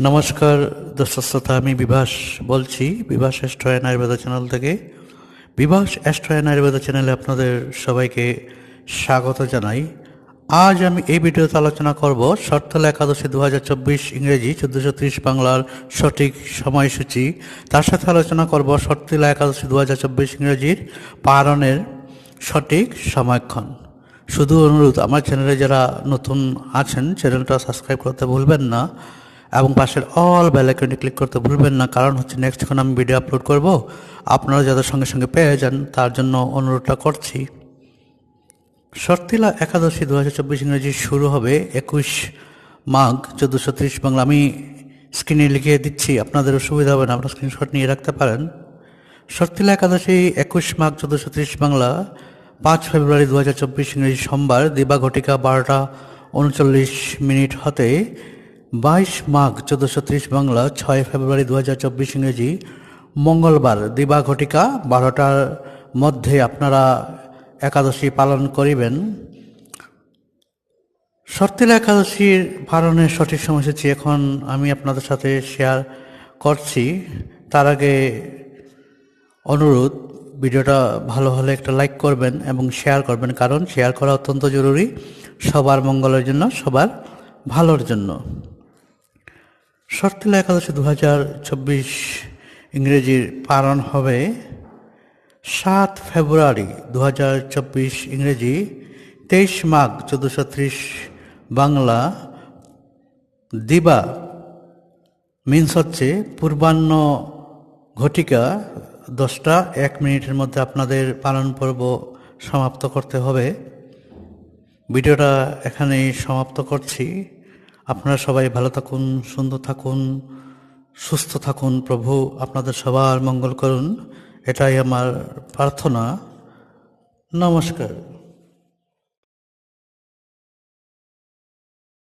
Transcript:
নমস্কার দর্শক শ্রোতা, আমি বিভাস বলছি, Bibhas astro and Ayurveda channel থেকে। বিভাস অ্যাস্ট্রো অ্যান্ড আয়ুর্বেদা চ্যানেলে আপনাদের সবাইকে স্বাগত জানাই। আজ আমি এই ভিডিওতে আলোচনা করব শর্তলা একাদশী 2024 ইংরেজি 1430 বাংলার সঠিক সময়সূচি। তার সাথে আলোচনা করব শর্তলা একাদশী 2024 ইংরেজির পারণের সঠিক সময়ক্ষণ। শুধু অনুরোধ, আমার চ্যানেলে যারা নতুন আছেন চ্যানেলটা সাবস্ক্রাইব করতে ভুলবেন না এবং পাশের অল বেল আইকনটি ক্লিক করতে ভুলবেন না। কারণ হচ্ছে নেক্সট যখন আমি ভিডিও আপলোড করব আপনারা যাদের সঙ্গে সঙ্গে পেয়ে যান, তার জন্য অনুরোধটা করছি। শর্তিলা একাদশী 2024 ইংরেজি শুরু হবে 21 মাঘ 1430 বাংলা। আমি স্ক্রিনে লিখে দিচ্ছি, আপনাদের সুবিধা হবে না, আপনারা স্ক্রিনশট নিয়ে রাখতে পারেন। শর্তিলা একাদশী 21 মাঘ 1430 বাংলা 5 ফেব্রুয়ারি 2024 ইংরেজি সোমবার দিবা ঘটিকা 12টা 39 হতে 22 মাঘ 1430 বাংলা 6 ফেব্রুয়ারি 2024 ইংরেজি মঙ্গলবার দিবা ঘটিকা 12টার মধ্যে আপনারা একাদশী পালন করিবেন। শর্তিলা একাদশীর পালনের সঠিক সময়সূচি এখন আমি আপনাদের সাথে শেয়ার করছি। তার আগে অনুরোধ, ভিডিওটা ভালো হলে একটা লাইক করবেন এবং শেয়ার করবেন, কারণ শেয়ার করা অত্যন্ত জরুরি সবার মঙ্গলের জন্য, সবার ভালোর জন্য। শর্তিলা একাদশী 2024 ইংরেজির পালন হবে 7 ফেব্রুয়ারি 2024 ইংরেজি 23 মাঘ 1430 বাংলা দিবা মিন্স হচ্ছে পূর্বাহ্ন ঘটিকা 10টা 1 মিনিটের মধ্যে আপনাদের পালন পর্ব সমাপ্ত করতে হবে। ভিডিওটা এখানেই সমাপ্ত করছি। আপনারা সবাই ভালো থাকুন, সুন্দর থাকুন, সুস্থ থাকুন। প্রভু আপনাদের সবার মঙ্গল করুন, এটাই আমার প্রার্থনা। নমস্কার।